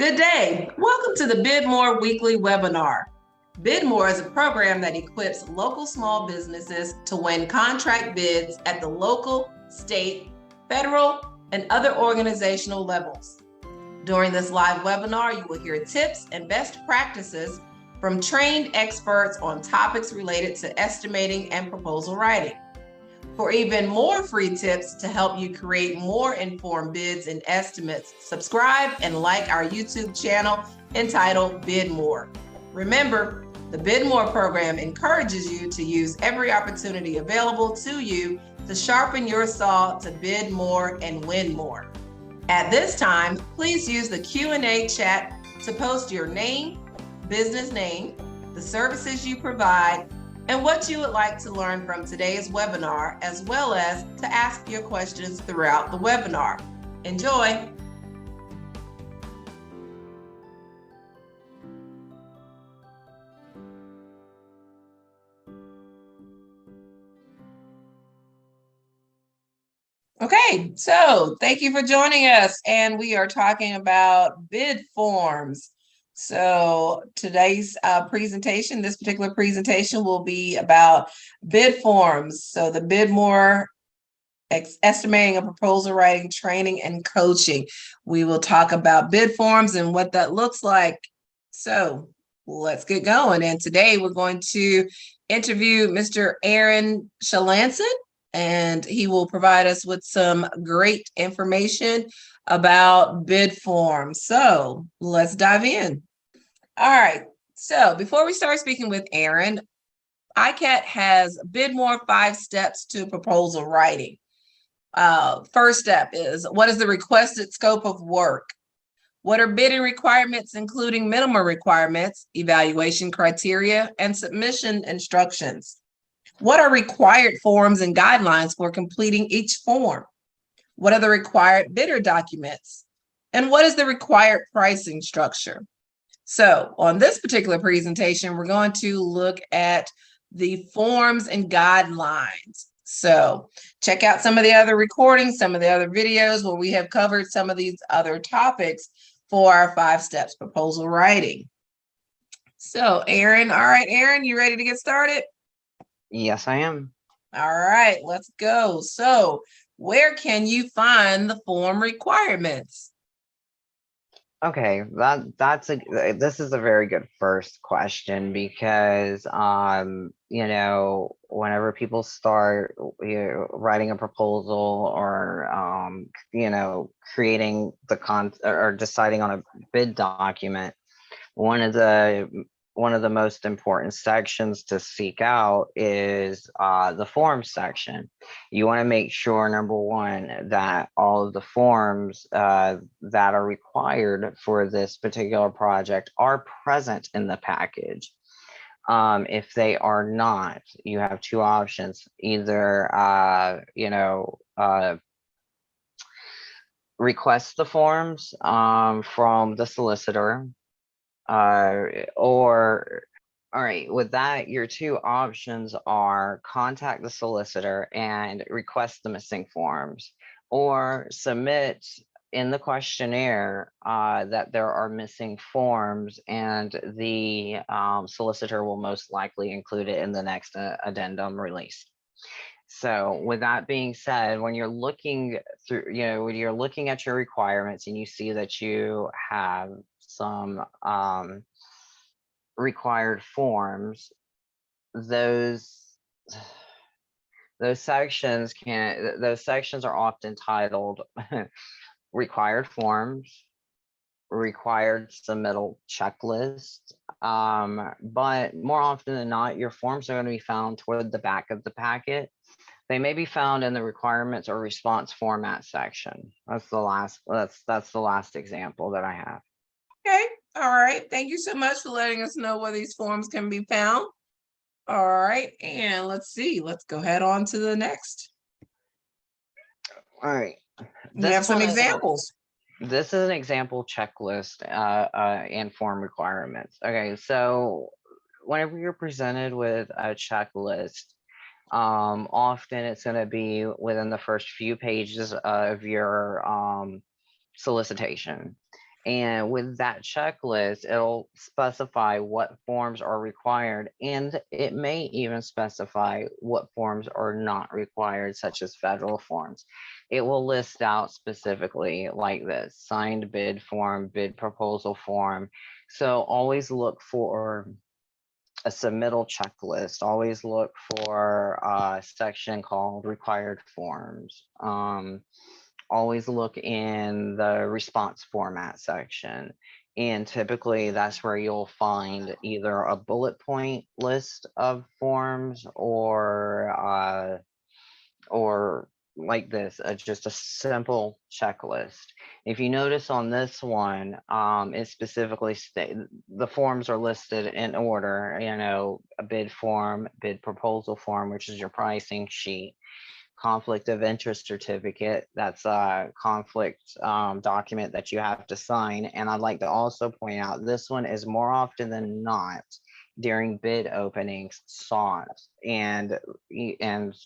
Good day. Welcome to the Bid More weekly webinar. Bid More is a program that equips local small businesses to win contract bids at the local, state, federal, and other organizational levels. During this live webinar, you will hear tips and best practices from trained experts on topics related to estimating and proposal writing. For even more free tips to help you create more informed bids and estimates, subscribe and like our YouTube channel entitled Bid More. Remember, the Bid More program encourages you to use every opportunity available to you to sharpen your saw to bid more and win more. At this time, please use the Q&A chat to post your name, business name, the services you provide, and what you would like to learn from today's webinar, as well as to ask your questions throughout the webinar. Enjoy. Okay, so thank you for joining us, and we are talking about bid forms. So today's presentation, this particular presentation will be about bid forms. So the Bid More estimating a proposal writing training and coaching. We will talk about bid forms and what that looks like. So let's get going. And today we're going to interview Mr. Aaron Shalanson, and he will provide us with some great information about bid forms. So let's dive in. All right. So before we start speaking with Aaron, ICAT has Bid More 5 steps to proposal writing. First step is, what is the requested scope of work? What are bidding requirements, including minimum requirements, evaluation criteria, and submission instructions? What are required forms and guidelines for completing each form? What are the required bidder documents? And what is the required pricing structure? So on this particular presentation, we're going to look at the forms and guidelines. So check out some of the other recordings, some of the other videos where we have covered some of these other topics for our 5 steps proposal writing. So Aaron, all right, Aaron, you ready to get started? Yes, I am. All right, let's go. So where can you find the form requirements? Okay, this is a very good first question because whenever people start writing a proposal or creating or deciding on a bid document, one of the most important sections to seek out is the forms section. You want to make sure, number one, that all of the forms that are required for this particular project are present in the package. If they are not, you have 2 options: either request the forms from the solicitor, or all right, with that, your 2 options are contact the solicitor and request the missing forms, or submit in the questionnaire that there are missing forms, and the solicitor will most likely include it in the next addendum release. So with that being said, when you're looking through, when you're looking at your requirements and you see that you have some required forms, those sections are often titled required forms, required submittal checklist, but more often than not, your forms are going to be found toward the back of the packet. They may be found in the requirements or response format section. That's the last example that I have. Okay, all right. Thank you so much for letting us know where these forms can be found. All right, and let's see. Let's go ahead on to the next. All right. We have some examples. This is an example checklist and form requirements. Okay, so whenever you're presented with a checklist, often it's going to be within the first few pages of your solicitation. And with that checklist, it'll specify what forms are required, and it may even specify what forms are not required, such as federal forms. It will list out specifically like this: signed bid form, bid proposal form. So always look for a submittal checklist. Always look for a section called required forms. Always look in the response format section. And typically that's where you'll find either a bullet point list of forms or like this, just a simple checklist. If you notice on this one, it specifically state the forms are listed in order, a bid form, bid proposal form, which is your pricing sheet, conflict of interest certificate, that's a conflict document that you have to sign. And I'd like to also point out, this one is more often than not during bid openings sought and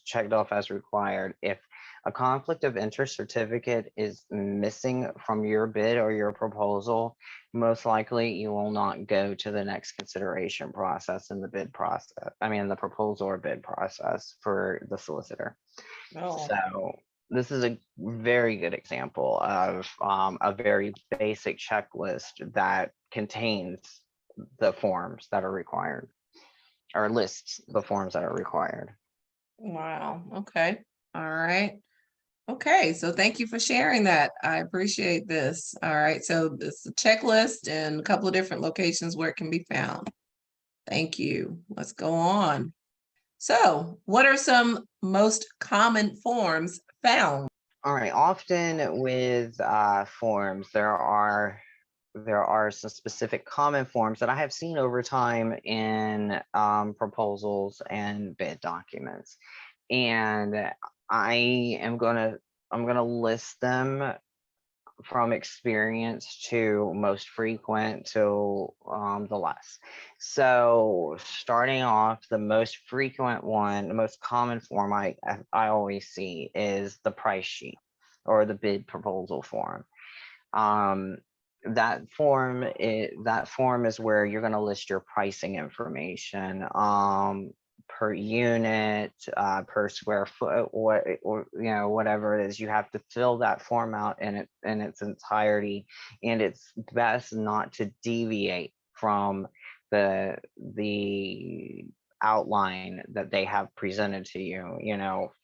checked off as required. If a conflict of interest certificate is missing from your bid or your proposal, most likely you will not go to the next consideration process in the bid process. I mean, the proposal or bid process for the solicitor. Oh, So this is a very good example of a very basic checklist that contains the forms that are required, or lists the forms that are required. wow. Okay. All right. Okay, so thank you for sharing that. I appreciate this. All right, so it's a checklist and a couple of different locations where it can be found. Thank you. Let's go on. So, what are some most common forms found? All right, often with forms, there are some specific common forms that I have seen over time in proposals and bid documents. And I'm gonna list them from experience to most frequent to the less. So starting off, the most frequent one, the most common form I always see is the price sheet or the bid proposal form. Um, that form is where you're going to list your pricing information, per unit, per square foot, or whatever it is. You have to fill that form out in its entirety, and it's best not to deviate from the outline that they have presented to you.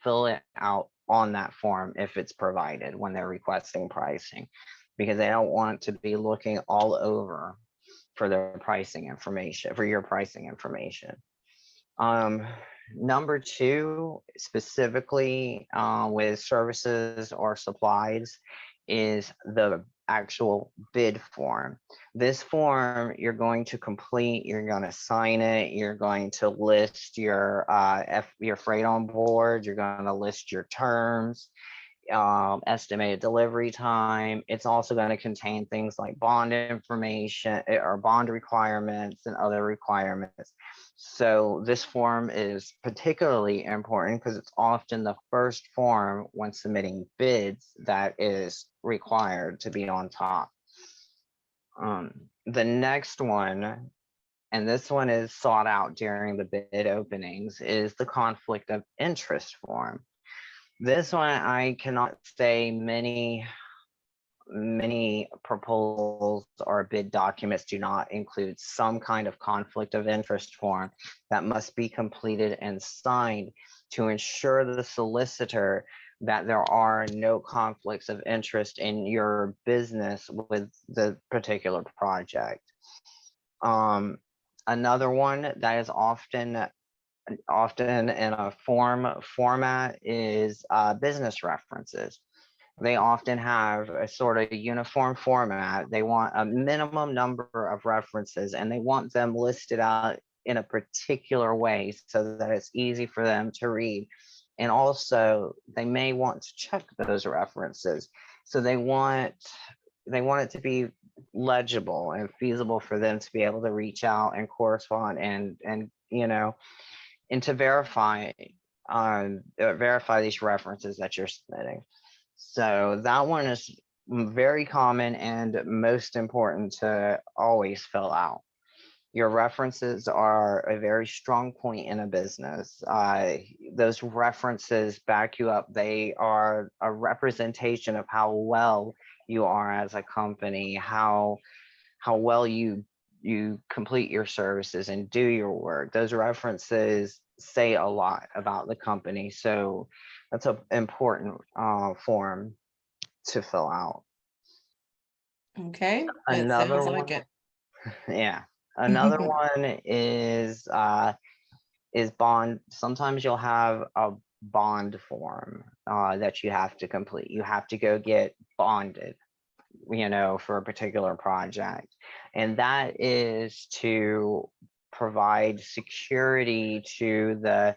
Fill it out on that form if it's provided when they're requesting pricing, because they don't want to be looking all over for their pricing information, for your pricing information. Number two, specifically with services or supplies, is the actual bid form. This form you're going to complete, you're going to sign it, you're going to list your freight on board, you're going to list your terms, estimated delivery time. It's also going to contain things like bond information or bond requirements and other requirements. So this form is particularly important because it's often the first form when submitting bids that is required to be on top. The next one, and this one is sought out during the bid openings, is the conflict of interest form. This one, I cannot say many proposals or bid documents do not include some kind of conflict of interest form that must be completed and signed to ensure the solicitor that there are no conflicts of interest in your business with the particular project. Another one that is often in a format is business references. They often have a sort of uniform format. They want a minimum number of references, and they want them listed out in a particular way so that it's easy for them to read. And also they may want to check those references. So they want it to be legible and feasible for them to be able to reach out and correspond and to verify these references that you're submitting. So that one is very common and most important to always fill out. Your references are a very strong point in a business. Those references back you up. They are a representation of how well you are as a company, how well you complete your services and do your work. Those references say a lot about the company. So that's an important form to fill out. Okay, that Another sounds like one, it. yeah. Another one is bond. Sometimes you'll have a bond form that you have to complete. You have to go get bonded, for a particular project. And that is to provide security to the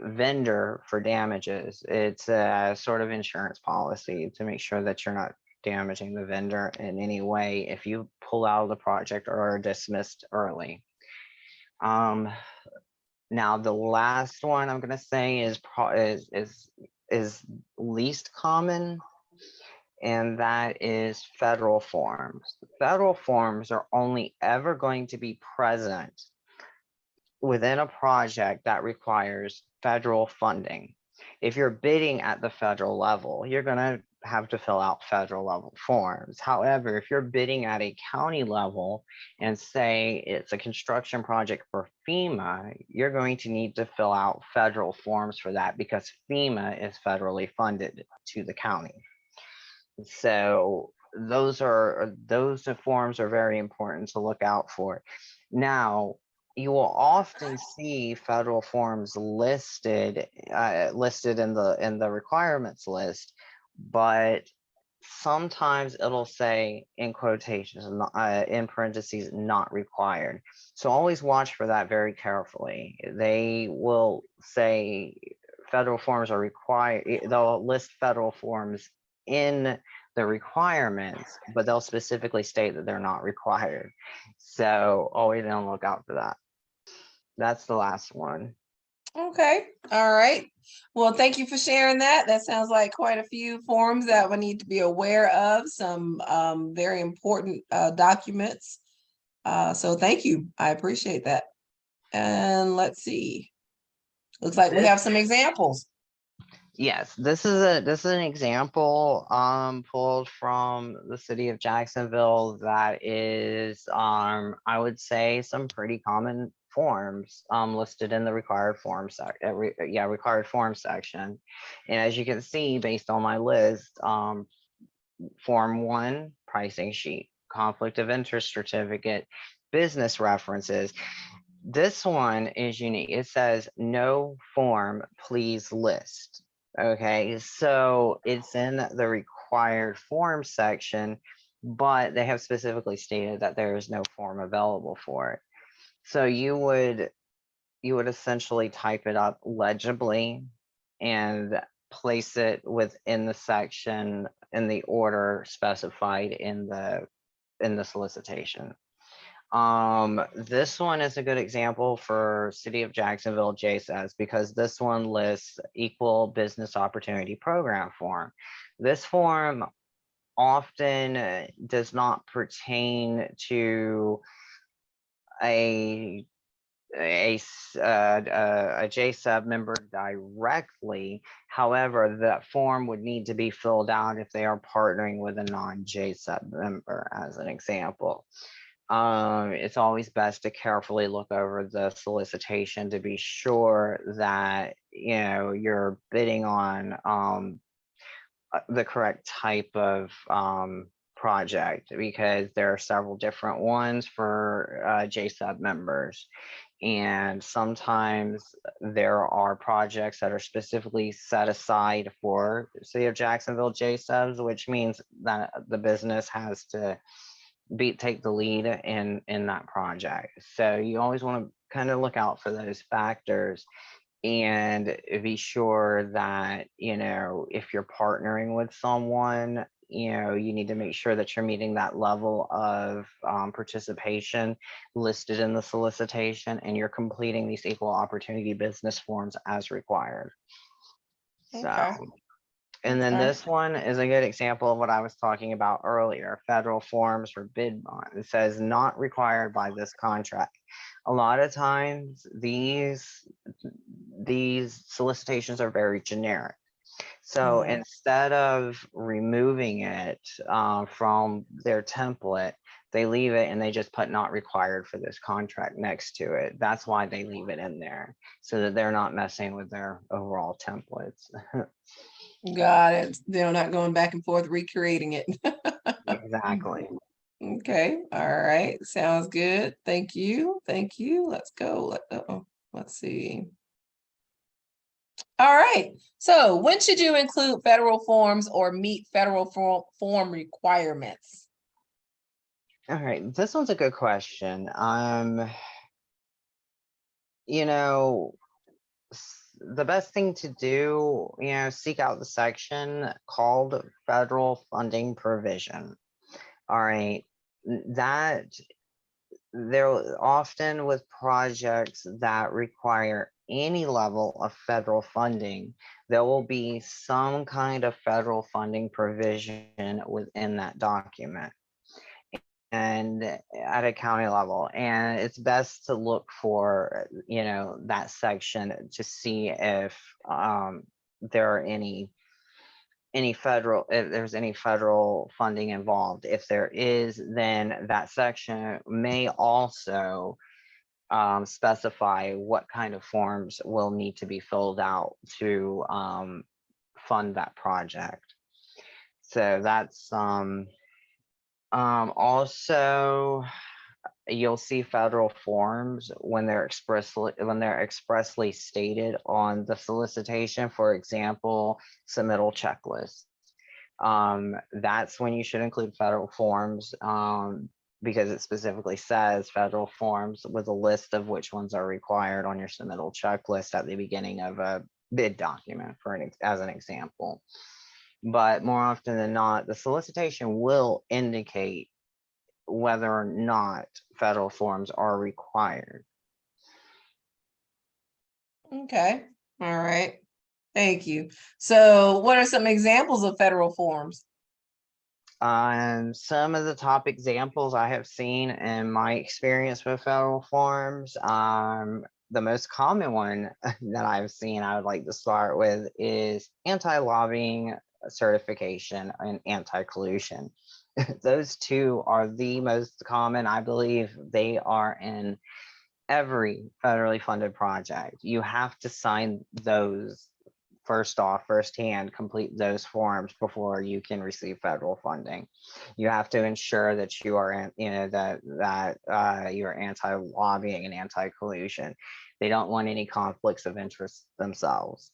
vendor for damages. It's a sort of insurance policy to make sure that you're not damaging the vendor in any way if you pull out of the project or are dismissed early. Now the last one I'm gonna say is least common, and that is federal forms. Federal forms are only ever going to be present within a project that requires federal funding. If you're bidding at the federal level, you're going to have to fill out federal level forms. However, if you're bidding at a county level and say it's a construction project for FEMA, you're going to need to fill out federal forms for that because FEMA is federally funded to the county. So those forms are very important to look out for. Now, you will often see federal forms listed in the requirements list, but sometimes it'll say in quotations, in parentheses, not required. So always watch for that very carefully. They will say federal forms are required. They'll list federal forms in the requirements, but they'll specifically state that they're not required. So always on the lookout for that. That's the last one. Okay, all right. Well, thank you for sharing that. That sounds like quite a few forms that we need to be aware of, some very important documents. So thank you. I appreciate that. And let's see. Looks like we have some examples. Yes, this is an example pulled from the city of Jacksonville that is I would say some pretty common forms listed in the required form required form section. And as you can see, based on my list, form 1, pricing sheet, conflict of interest certificate, business references. This one is unique. It says no form, please list. Okay, so it's in the required form section, but they have specifically stated that there is no form available for it. So you would essentially type it up legibly and place it within the section in the order specified in the solicitation. This one is a good example for City of Jacksonville JSAS because this one lists Equal Business Opportunity Program form. This form often does not pertain to a JSAB member directly. However, that form would need to be filled out if they are partnering with a non-JSAB member, as an example. It's always best to carefully look over the solicitation to be sure that you're bidding on the correct type of project, because there are several different ones for JSAB members. And sometimes there are projects that are specifically set aside for City of Jacksonville JSABs, which means that the business has to take the lead in that project. So you always want to kind of look out for those factors and be sure that if you're partnering with someone, you need to make sure that you're meeting that level of participation listed in the solicitation, and you're completing these equal opportunity business forms as required. Okay. So And then Okay. this one is a good example of what I was talking about earlier, federal forms for bid bond. It says not required by this contract. A lot of times these solicitations are very generic. So Mhm. instead of removing it from their template, they leave it and they just put not required for this contract next to it. That's why they leave it in there, so that they're not messing with their overall templates. Got it. They're not going back and forth recreating it. Exactly. Okay, all right, sounds good. Thank you, thank you. Let's go. Let's see. All right, so when should you include federal forms or meet federal form requirements? All right, this one's a good question. You know, the best thing to do, seek out the section called federal funding provision. All right, that there often with projects that require any level of federal funding, there will be some kind of federal funding provision within that document and at a county level. And it's best to look for, that section to see if there are if there's any federal funding involved. If there is, then that section may also specify what kind of forms will need to be filled out to fund that project. So that's also you'll see federal forms when they're expressly stated on the solicitation. For example, submittal checklist. That's when you should include federal forms, because it specifically says federal forms with a list of which ones are required on your submittal checklist at the beginning of a bid document, as an example. But more often than not, the solicitation will indicate whether or not federal forms are required. Okay, all right, thank you. So what are some examples of federal forms? Some of the top examples I have seen in my experience with federal forms, the most common one that I've seen I would like to start with is anti-lobbying certification and anti-collusion. Those two are the most common. I believe they are in every federally funded project. You have to sign those firsthand, complete those forms before you can receive federal funding. You have to ensure that you are, that you're anti-lobbying and anti-collusion. They don't want any conflicts of interest themselves.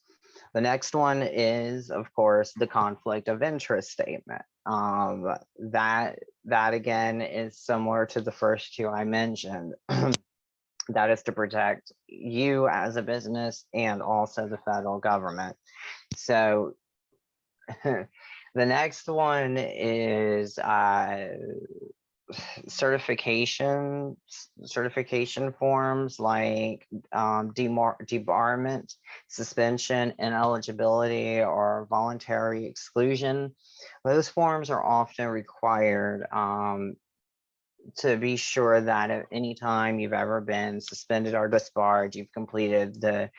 The next one is, of course, the conflict of interest statement. That again is similar to the first two I mentioned. That is to protect you as a business and also the federal government. So the next one is certification forms like debarment, suspension, ineligibility, or voluntary exclusion. Those forms are often required to be sure that at any time you've ever been suspended or disbarred, you've completed the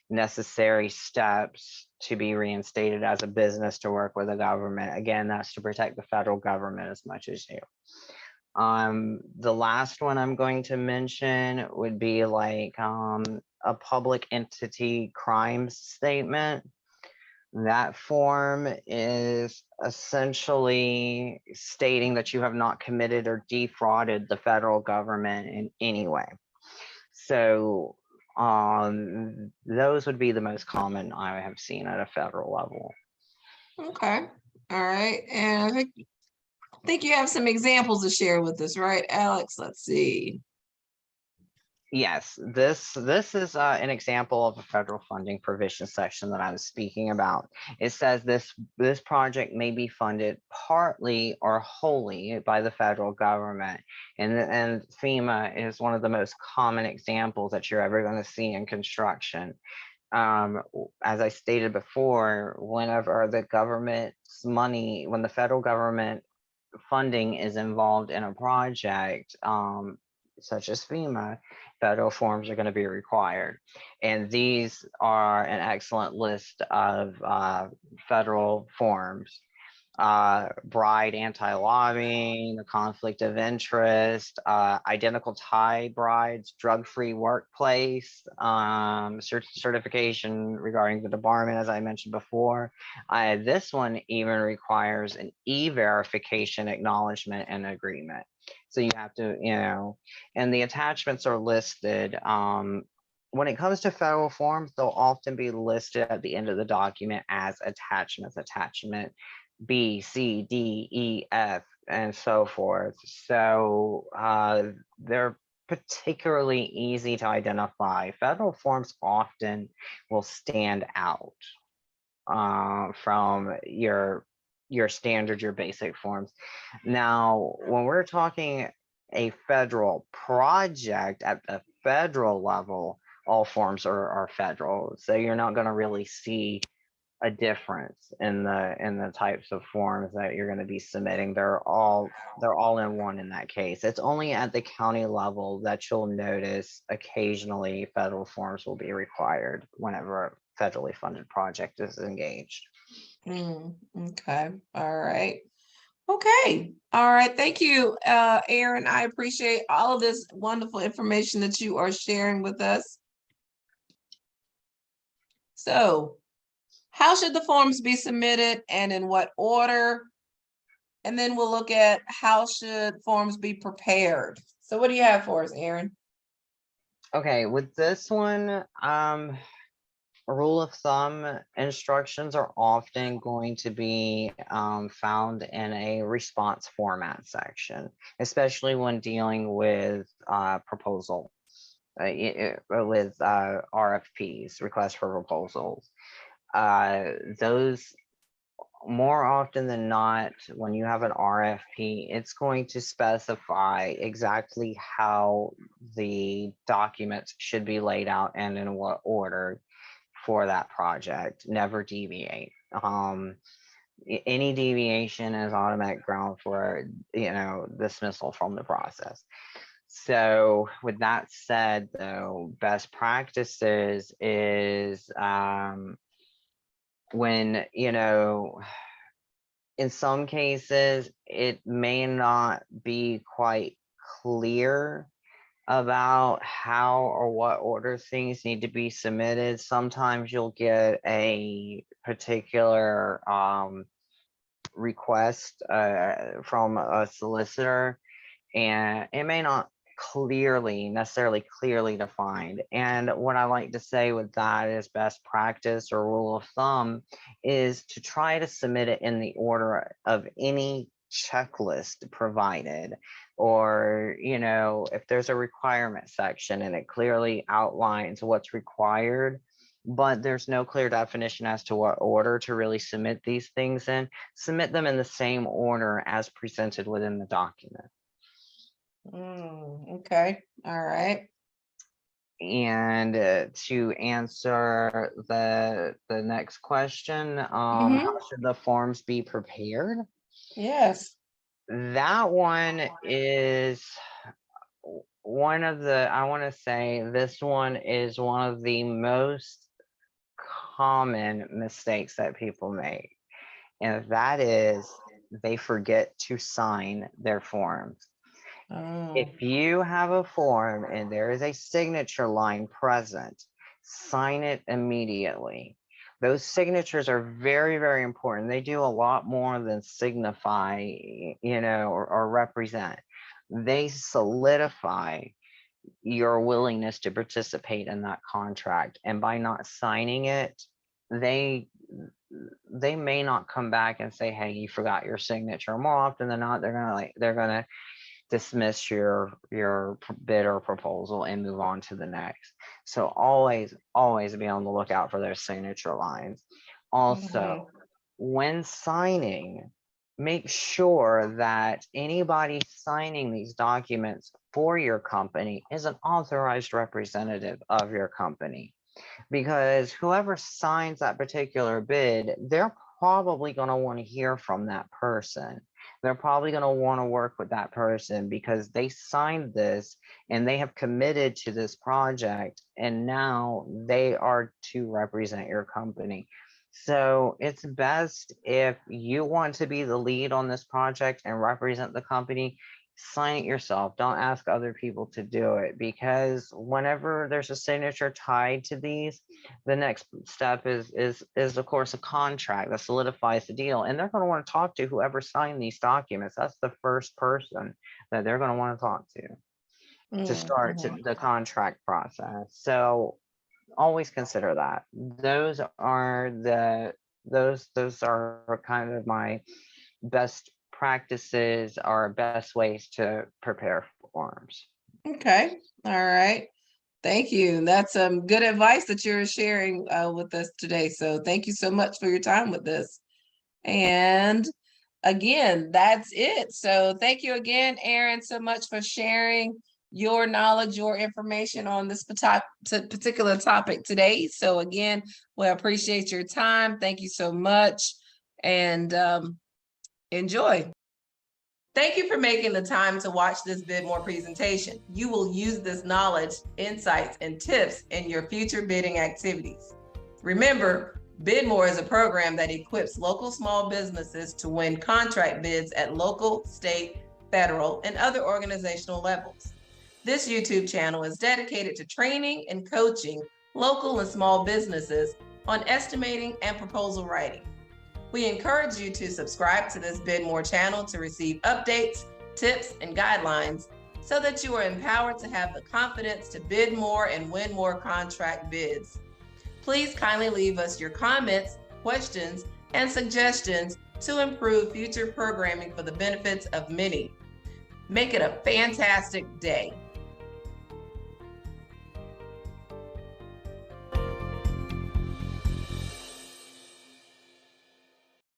necessary steps to be reinstated as a business to work with the government. Again, that's to protect the federal government as much as you. The last one I'm going to mention would be like a public entity crimes statement. That form is essentially stating that you have not committed or defrauded the federal government in any way. So those would be the most common I have seen at a federal level. Okay, all right, and I think you have some examples to share with us, right, Alex? Let's see. Yes, this is an example of a federal funding provision section that I was speaking about. It says this project may be funded partly or wholly by the federal government, and FEMA is one of the most common examples that you're ever going to see in construction. as I stated before, whenever the government's money, when the federal government funding is involved in a project, such as FEMA, federal forms are going to be required. And these are an excellent list of federal forms. Bride anti-lobbying, the conflict of interest, identical tie brides, drug-free workplace, certification regarding the debarment, as I mentioned before. This one even requires an e-verification acknowledgement and agreement. So you have to, and the attachments are listed. When it comes to federal forms, they'll often be listed at the end of the document as attachments, attachment B, C, D, E, F, and so forth. So they're particularly easy to identify. Federal forms often will stand out from your standard, your basic forms. Now, when we're talking a federal project at the federal level, all forms are federal. So you're not going to really see a difference in the types of forms that you're going to be submitting. They're all in one in that case. It's only at the county level that you'll notice occasionally federal forms will be required whenever a federally funded project is engaged. Okay. All right. Okay. All right. Thank you, Aaron. I appreciate all of this wonderful information that you are sharing with us. So, how should the forms be submitted and in what order? And then we'll look at how should forms be prepared. So what do you have for us, Aaron? Okay, with this one, a rule of thumb, instructions are often going to be found in a response format section, especially when dealing with proposal, with RFPs, requests for proposals. Those, more often than not, when you have an RFP, it's going to specify exactly how the documents should be laid out and in what order for that project. Never deviate. Any deviation is automatic ground for dismissal from the process. So with that said, though, best practices is when, in some cases, it may not be quite clear about how or what order things need to be submitted. Sometimes you'll get a particular request from a solicitor, and it may not necessarily clearly defined. And what I like to say with that is best practice or rule of thumb is to try to submit it in the order of any checklist provided, or if there's a requirement section and it clearly outlines what's required, but there's no clear definition as to what order to really submit these things in, submit them in the same order as presented within the document. Okay. All right. And to answer the next question, how should the forms be prepared? Yes. That one is one of the, I want to say this one is one of the most common mistakes that people make. And that is they forget to sign their forms. If you have a form and there is a signature line present, sign it immediately. Those signatures are very, very important. They do a lot more than signify, or represent. They solidify your willingness to participate in that contract. And by not signing it, they may not come back and say, hey, you forgot your signature. More often than not, they're gonna dismiss your bid or proposal and move on to the next. So always be on the lookout for those signature lines. Also, when signing, make sure that anybody signing these documents for your company is an authorized representative of your company. because whoever signs that particular bid, they're probably going to want to hear from that person. They're probably going to want to work with that person because they signed this and they have committed to this project, and now they are to represent your company. So it's best, if you want to be the lead on this project and represent the company, sign it yourself. Don't ask other people to do it, because whenever there's a signature tied to these, the next step is of course a contract that solidifies the deal, and they're going to want to talk to whoever signed these documents. That's the first person that they're going to want to talk to start Mhm. the contract process. So always consider that. Those are kind of my best practices, or best ways to prepare forms. Okay, all right. Thank you. That's some good advice that you're sharing with us today. So thank you so much for your time with this. And again, that's it. So thank you again, Aaron, so much for sharing your knowledge, your information on this particular topic today. So again, we appreciate your time. Thank you so much, and enjoy. Thank you for making the time to watch this BidMore presentation. You will use this knowledge, insights, and tips in your future bidding activities. Remember, BidMore is a program that equips local small businesses to win contract bids at local, state, federal, and other organizational levels. This YouTube channel is dedicated to training and coaching local and small businesses on estimating and proposal writing. We encourage you to subscribe to this BidMore channel to receive updates, tips, and guidelines so that you are empowered to have the confidence to bid more and win more contract bids. Please kindly leave us your comments, questions, and suggestions to improve future programming for the benefits of many. Make it a fantastic day.